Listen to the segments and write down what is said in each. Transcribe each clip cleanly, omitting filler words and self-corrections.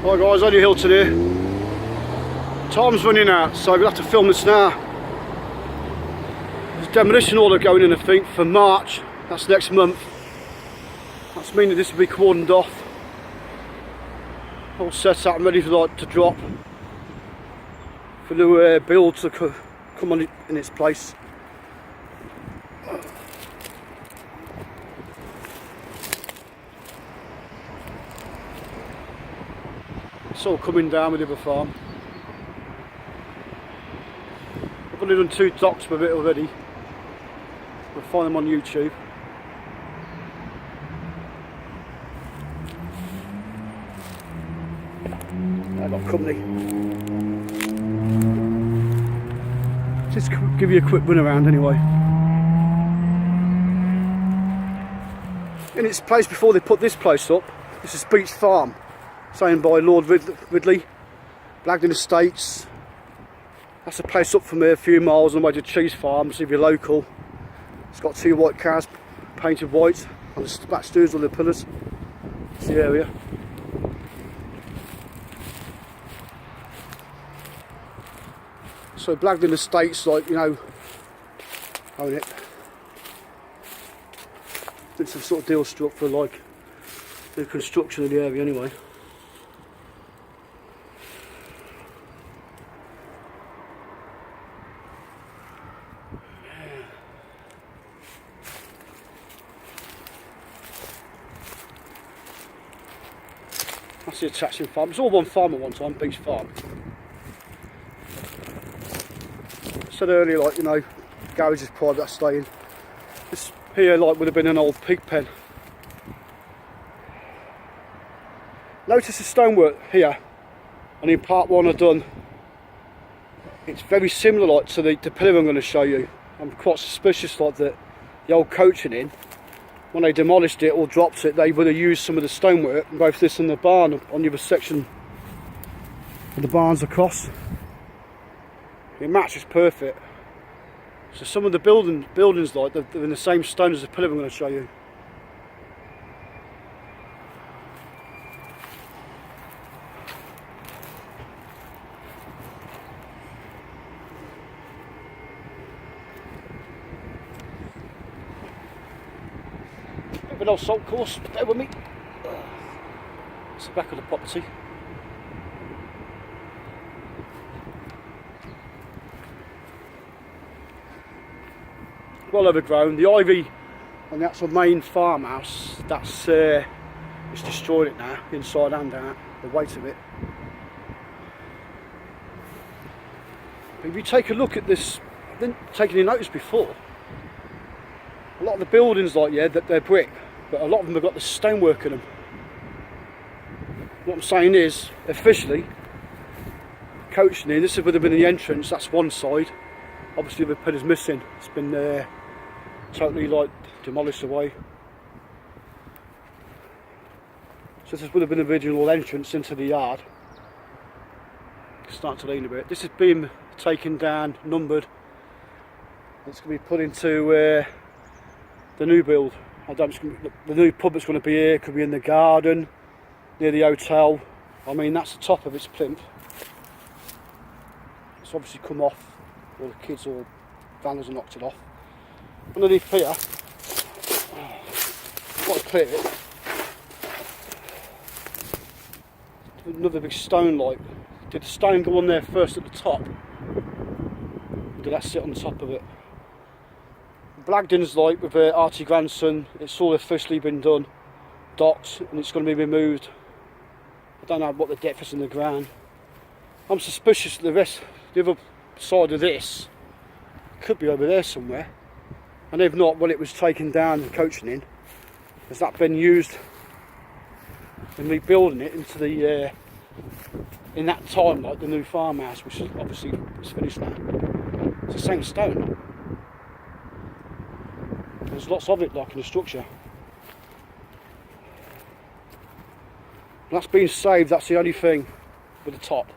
Hi guys, only Hilton here. Time's running out, so we'll have to film this now. There's a demolition order going in, I think, for March. That's next month. That's meaning this will be cordoned off. All set up and ready for to drop. For the build to come on in its place. It's all coming down with the other farm. I've only done 2 docs with it already. We'll find them on YouTube. I got company. Just give you a quick run around anyway. In its place before they put this place up, this is Beach Farm. It's owned by Lord Ridley, Blagdon Estates. That's a place up from here, a few miles on the way to Cheese Farms if you're local. It's got 2 white cars painted white on the back stools on the pillars. It's the area. So Blagdon Estates, like, you know, own it. Been some sort of deal struck for like the construction of the area anyway. That's the attaching farm. It's all one farm at one time, Beach Farm. I said earlier, like, you know, garage is private, I stay in. This here, like, would have been an old pig pen. Notice the stonework here, and in part 1 I've done. It's very similar, like, to the pillar I'm going to show you. I'm quite suspicious, like, that the old coaching in, when they demolished it or dropped it, they would have used some of the stonework, both this and the barn on the other section of the barns across. It matches perfect. So some of the buildings like they're in the same stone as the pillar I'm going to show you. Bit of an old salt course, bear with me. It's the back of the property. Well overgrown. The ivy on the actual main farmhouse, that's it's destroyed it now, inside and out, the weight of it. But if you take a look at this, I didn't take any notice before. A lot of the buildings, like, yeah, they're brick, but a lot of them have got the stonework in them. What I'm saying is, officially, coaching in, this would have been the entrance, that's one side. Obviously the pillar's missing, it's been totally, like, demolished away. So this would have been the original entrance into the yard. It's starting to lean a bit. This has been taken down, numbered. It's going to be put into the new build. The new pub that's going to be here, could be in the garden, near the hotel. I mean, that's the top of its plinth. It's obviously come off, or the kids or vandals have knocked it off. Underneath here, quite clear it. Another big stone, like, did the stone go on there first at the top? Or did that sit on the top of it? Blagdon's, like, with Artie grandson, it's all officially been done, docked, and it's going to be removed. I don't know what the depth is in the ground. I'm suspicious that the other side of this could be over there somewhere, and if not, when it was taken down and coaching in, has that been used in rebuilding it into the in that time, like the new farmhouse, which is obviously is finished now. It's the same stone. There's lots of it, like, in the structure. And that's been saved. That's the only thing with the top.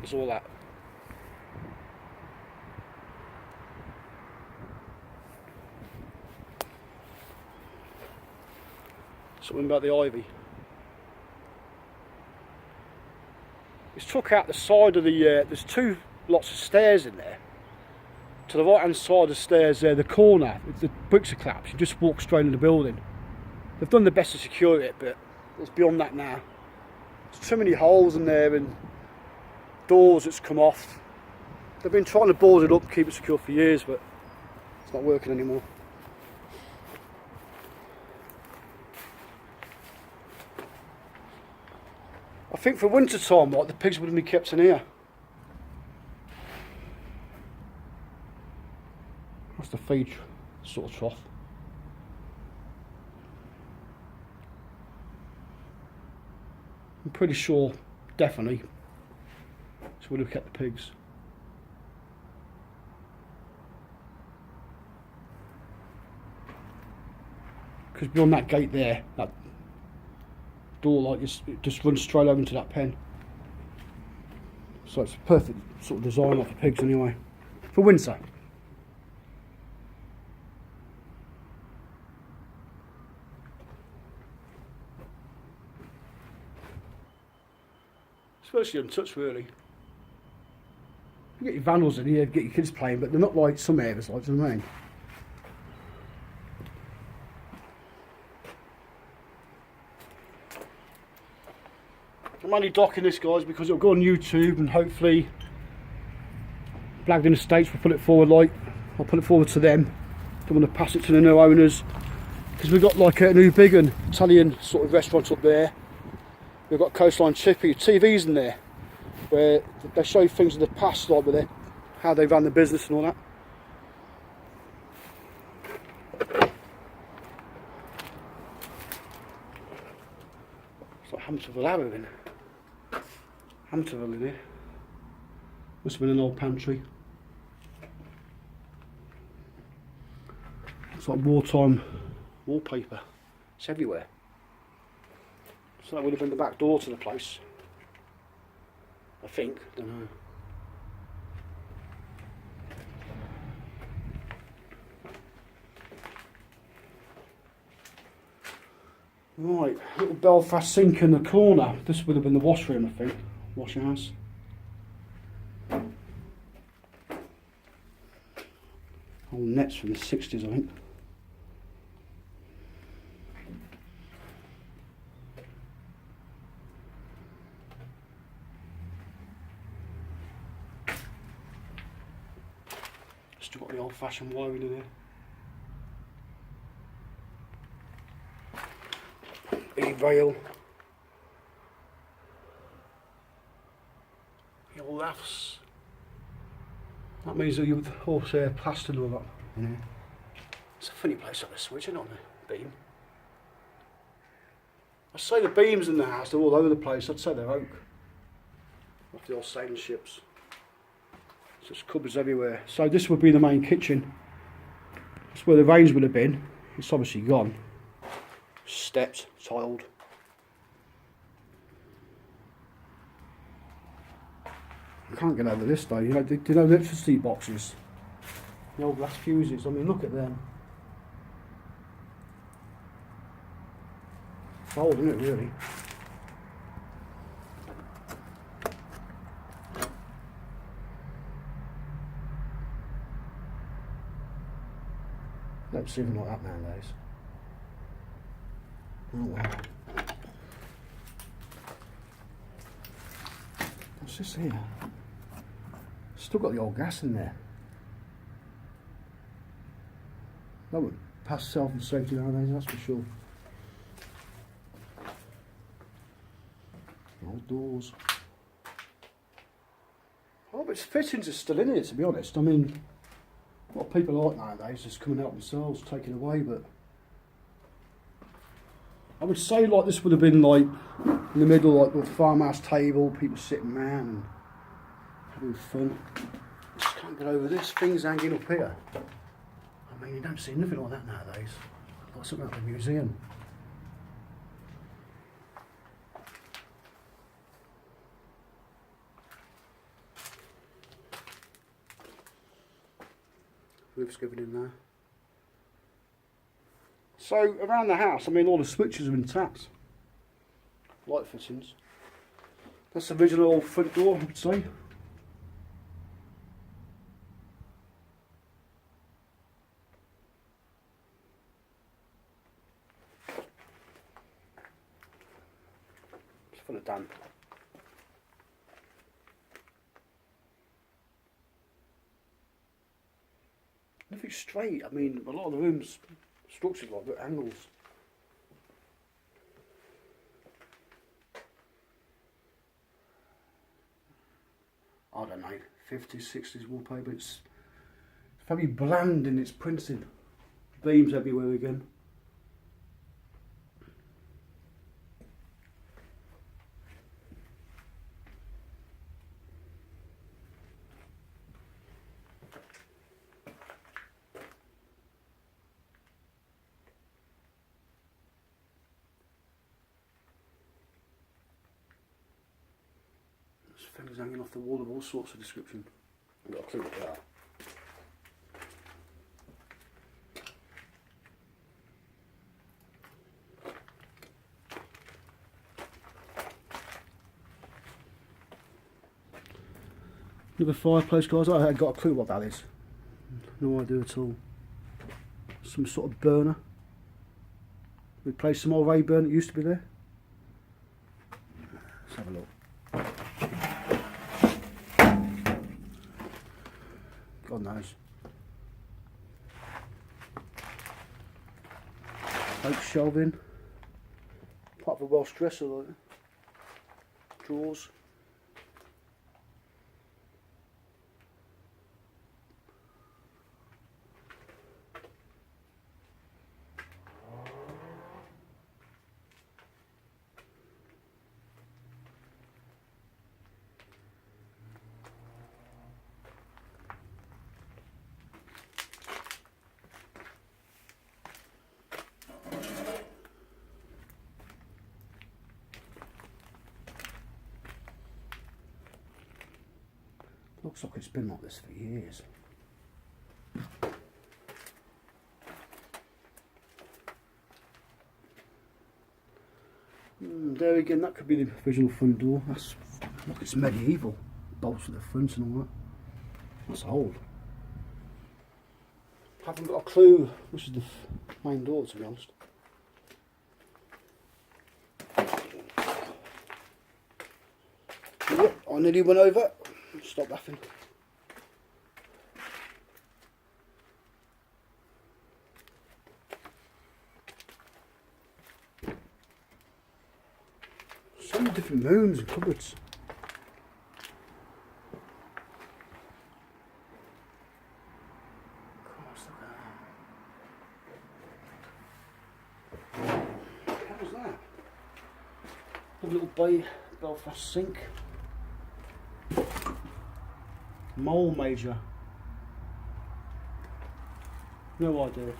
It's all that. Something about the ivy. it's took out the side of the, there's two lots of stairs in there. To the right hand side of the stairs there, the corner, the bricks are collapsed, you just walk straight in the building. They've done their best to secure it, but it's beyond that now. There's too many holes in there and doors that's come off. They've been trying to board it up, keep it secure for years, but it's not working anymore. I think for winter time, like, the pigs wouldn't be kept in here. That's the feed sort of trough. I'm pretty sure, definitely, this would have kept the pigs. Because beyond that gate there, that door, like, it just runs straight over into that pen. So it's a perfect sort of design for pigs anyway, for winter. Especially untouched, really. You get your vandals in here, get your kids playing, but they're not like some areas, like, do you know what I mean? I'm only docking this, guys, because it'll go on YouTube and hopefully Blagdon Estates will put it forward, like, I'll put it forward to them. Don't want to pass it to the new owners, because we've got like a new big and Italian sort of restaurant up there. We've got Coastline Chippy, TVs in there, where they show things of the past, like with how they ran the business and all that. It's like Hamptonville in Hamptonville in here. Must have been an old pantry. It's like wartime wallpaper. It's everywhere. So that would have been the back door to the place. I think. I don't know. Right, little Belfast sink in the corner. This would have been the washroom, I think. Washing house. Old nets from the 60s, I think. Still got the old-fashioned wiring in there. E-rail. The old rafts. That means that you also plastered and all that in here. It's a funny place to have a switch, isn't it, on the beam? I'd say the beams in the house, they're all over the place. I'd say they're oak. Off the old sailing ships. So there's cupboards everywhere. So this would be the main kitchen. That's where the range would have been. It's obviously gone. Steps, tiled. I can't get over this though. You know, do you know the electricity boxes? The old glass fuses. I mean, look at them. It's old, isn't it, really? Don't see them like that nowadays. Oh wow. What's this here? Still got the old gas in there. That would pass health and safety nowadays, that's for sure. Old doors. Oh, but its fittings are still in here, to be honest. I mean, what people are like nowadays just coming out themselves, taking away, but I would say like this would have been like in the middle, like with a farmhouse table, people sitting around and having fun. Just can't get over this, things hanging up here. I mean, you don't see nothing like that nowadays. Like something out of a museum. Roof's given in there. So around the house, I mean, all the switches are intact. Light fittings. That's the original front door, I would say. It's full of damp. Nothing straight. I mean, a lot of the rooms structured like at angles. I don't know, 50s, 60s wallpaper. It's very bland in its printing. Beams everywhere again. There's things hanging off the wall of all sorts of description. I've got a clue what they are. Another fireplace, guys. I haven't got a clue what that is. No idea at all. Some sort of burner. Replace some old Rayburn that used to be there. Let's have a look. God knows. Oak shelving. Part of a Welsh dresser, like drawers. Looks like it's been like this for years. There again, that could be the original front door. That's, look, it's medieval. Bolts at the front and all that. That's old. Haven't got a clue which is the main door, to be honest. Yep, I nearly went over. Stop laughing. So many different rooms and cupboards. Christ, look at that. What was that? A little Belfast sink. Mole major. No idea.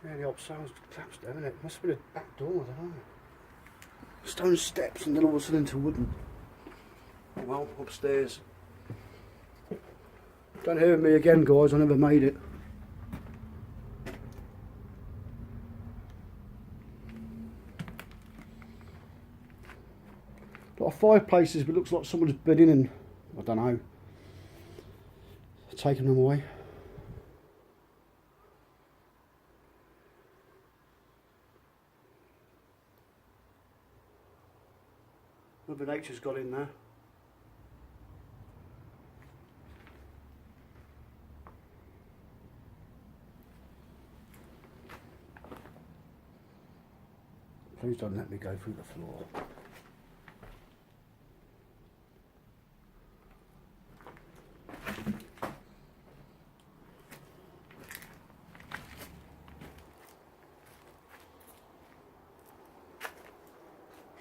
Yeah, the old sounds collapsed there, isn't it? Must have been a back door, I don't know. Stone steps and then all of a sudden into wooden. Well, upstairs. Don't hear of me again, guys, I never made it. A lot of fireplaces, but it looks like someone's been in and, I don't know, taken them away. Mother Nature's got in there. Please don't let me go through the floor.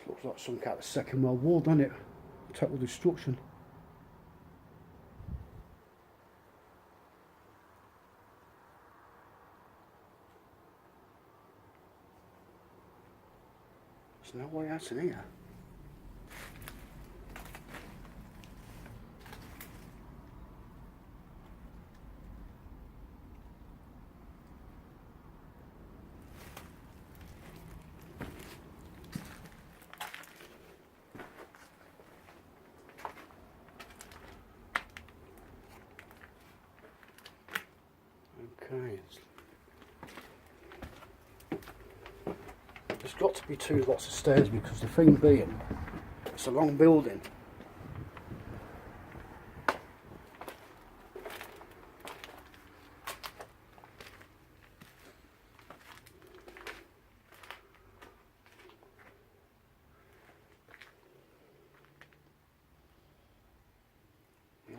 Looks like some kind of Second World War, doesn't it? Total destruction. There's no way out in here. Okay. There's got to be two lots of stairs because the thing being, it's a long building.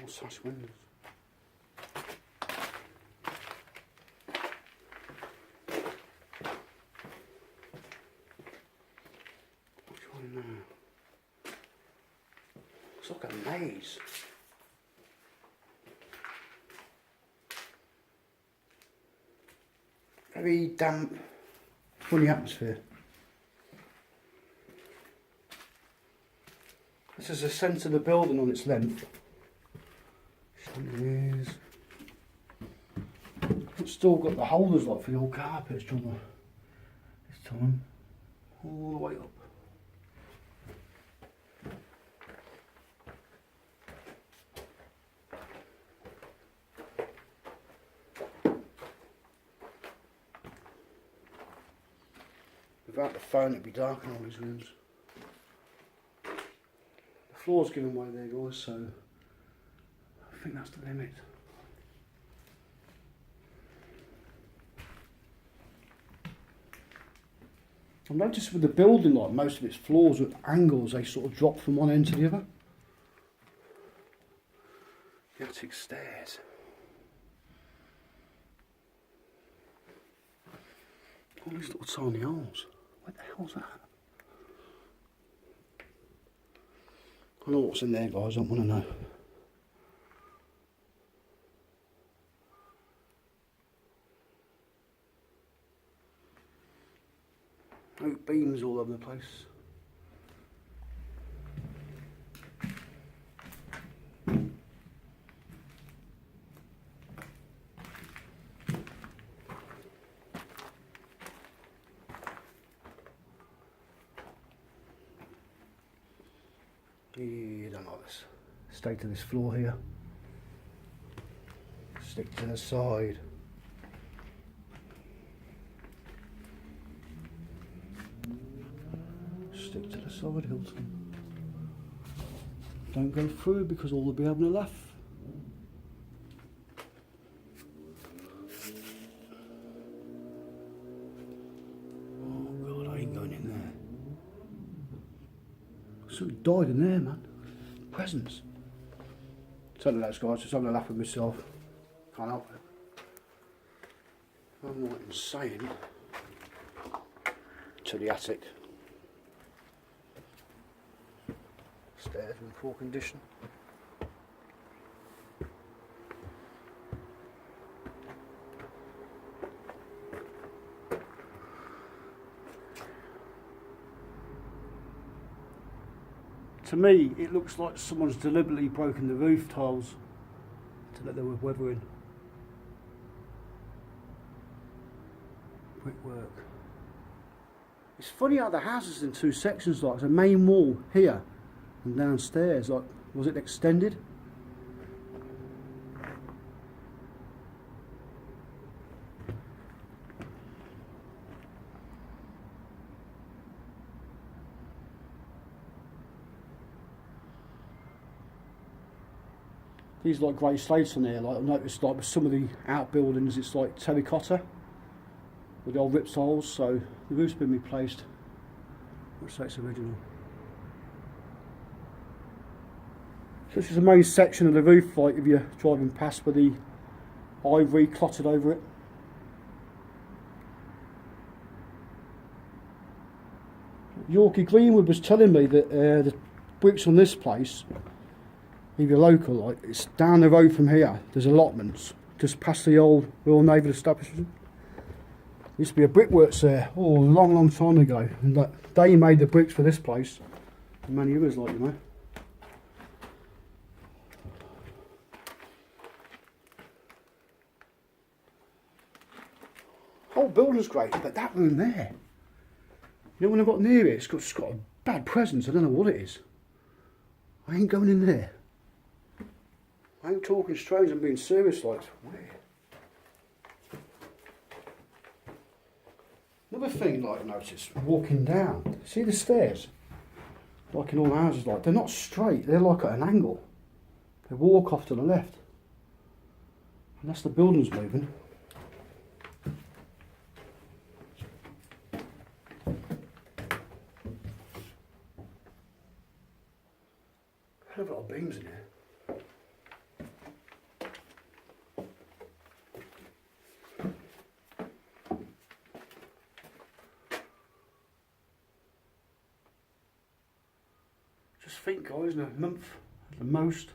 All such windows. It's like a maze. Very damp, funny atmosphere. This is the centre of the building on its length. It's still got the holders like for the old carpets from this time. All the way up. Without the phone it'd be dark in all these rooms. The floor's giving way there guys, so I think that's the limit. I've noticed with the building like most of its floors with angles they sort of drop from one end to the other. The attic stairs. All these little tiny holes. What the hell's that? I know what's in there guys, I don't want to know. Oak beams all over the place. You don't like this state of this floor here. Stick to the side. Stick to the side, Hilton. Don't go through because all will be having a laugh. Oh God, I ain't going in there. Somebody died in there, man. Presents. Something like that, guys. Just having a laugh with myself. Can't help it. I'm not insane. To the attic. Stairs in poor condition. To me, it looks like someone's deliberately broken the roof tiles to let there with weather in. Brickwork. It's funny how the house is in two sections, like there's a main wall here and downstairs. Like, was it extended? These like grey slates on there, like I've noticed like with some of the outbuildings it's like terracotta with the old rip tiles, so the roof's been replaced. Looks like it's original. So this is the main section of the roof, like if you're driving past with the ivory clotted over it. Yorkie Greenwood was telling me that the bricks on this place, if you're local, like it's down the road from here, there's allotments just past the old Royal Naval establishment. Used to be a brickworks there, a long time ago. And they made the bricks for this place. And many others, like, you know. Whole building's great, but that room there, you know, when I got near it, it's got a bad presence. I don't know what it is. I ain't going in there. I ain't talking strange, I'm being serious, like, it's weird. Another thing, like, I noticed, walking down, see the stairs? Like in all houses, like, they're not straight, they're like at an angle. They walk off to the left. Unless the building's moving. Hell of a lot of beams in here. Just think, guys, in a month at the most,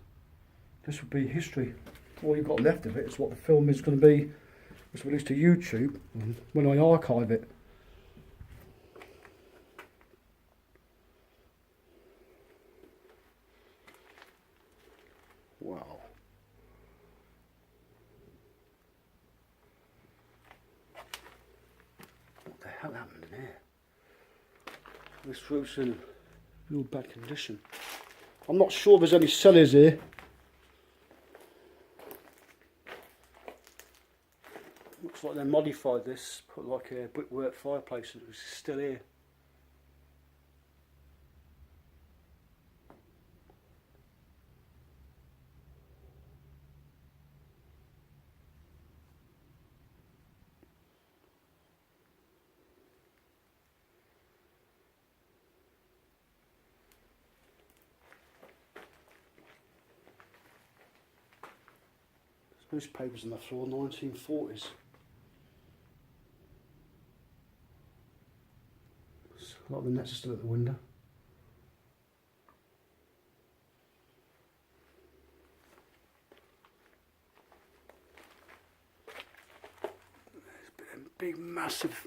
this would be history. All you've got left of it is what the film is going to be. It's released to YouTube when I archive it. Wow. What the hell happened in here? This roof's in real bad condition. I'm not sure there's any cellars here. Looks like they modified this, put like a brickwork fireplace and it was still here. Newspapers on the floor, 1940s. A lot of the nets are still at the window. There's been a big, massive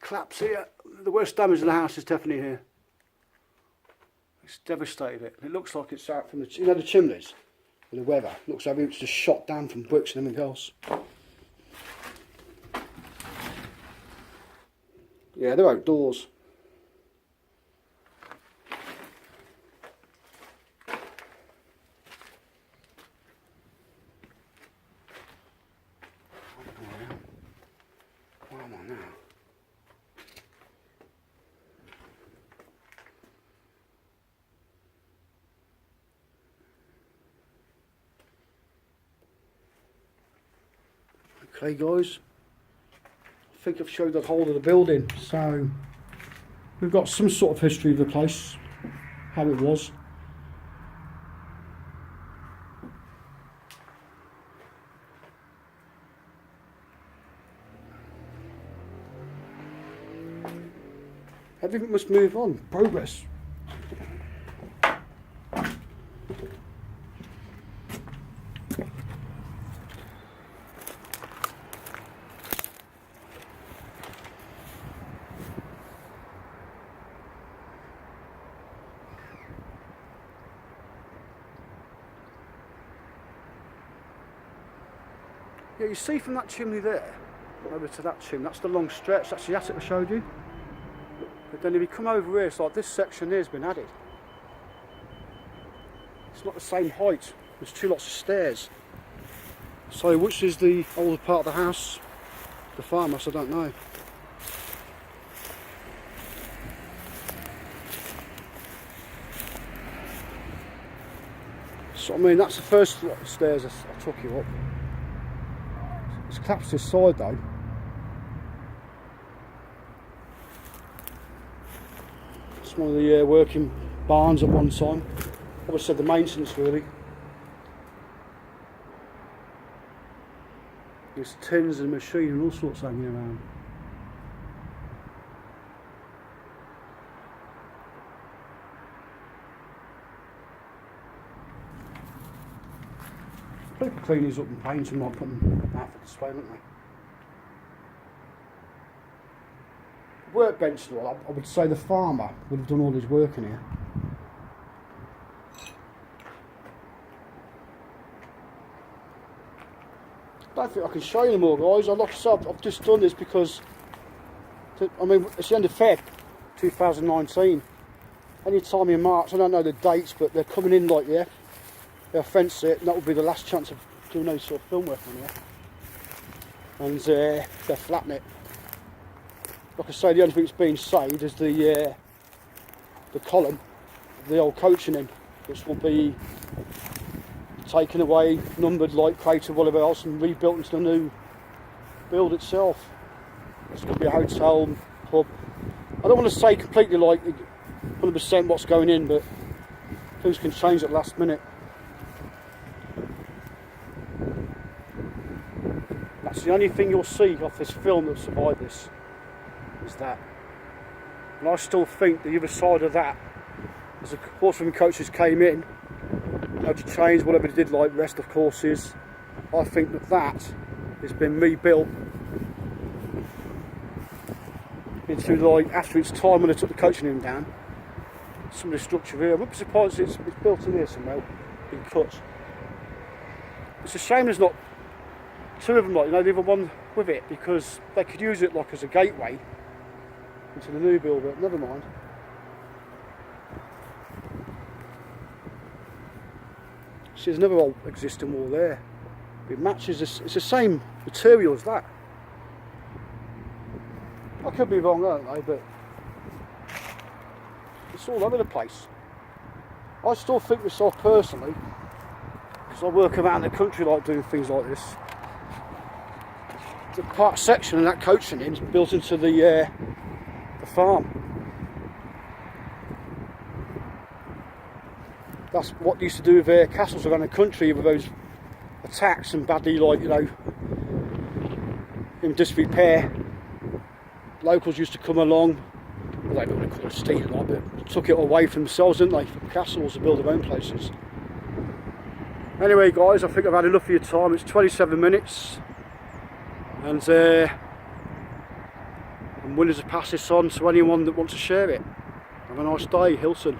collapse here. The worst damage in the house is definitely here. It's devastated it. It looks like it's out from the, you know, the chimneys. With the weather, looks like it's just shot down from bricks and everything else. Yeah, they're outdoors. Where am I now? Okay guys, I think I've showed the whole of the building, so we've got some sort of history of the place, how it was. Everything must move on, progress. Yeah, you see from that chimney there, over to that chimney, that's the long stretch, that's the attic I showed you. But then if you come over here, it's like this section here has been added. It's not the same height, there's two lots of stairs. So which is the older part of the house? The farmhouse, I don't know. So I mean, that's the first lot of stairs I took you up. It's collapsed this side though. It's one of the working barns at one time. Obviously the maintenance really. There's tins and machine and all sorts hanging around. People clean these up and paint them, like put them out for display, don't they? workbench and all, I would say the farmer would have done all his work in here. I don't think I can show you more, guys. Like I said, I've just done this because, I mean, it's the end of Feb 2019. Any time in March, I don't know the dates, but they're coming in like, yeah, they'll fence it, and that will be the last chance of doing any sort of film work on here. And they'll flatten it. Like I say, the only thing that's being saved is the column of the old coaching in, which will be taken away, numbered like crate or whatever else, and rebuilt into the new build itself. It's going to be a hotel, pub. I don't want to say completely like 100% what's going in, but things can change at the last minute. That's the only thing you'll see off this film that survived this, is that. And I still think the other side of that, as the horsewomen coaches came in, to change whatever they did like the rest of courses, I think that has been rebuilt into, like, after its time when they took the coaching room down, some of the structure here. I wouldn't be surprised it's built in here somewhere, been cut. It's a shame there's not two of them, like, you know, the other one with it, because they could use it like as a gateway into the new build, but never mind. See, there's another old existing wall there. It matches this, it's the same material as that. I could be wrong, I don't know, but it's all over the place. I still think myself personally, because I work around the country like doing things like this, the part section and that coaching in is built into the farm. That's what they used to do with castles around the country, with those attacks and badly, like, you know, in disrepair. Locals used to come along, well, they don't want to call it stealing, like, but took it away from themselves, didn't they, from castles to build their own places. Anyway, guys, I think I've had enough of your time. It's 27 minutes, and I'm willing to pass this on to anyone that wants to share it. Have a nice day, Hilton.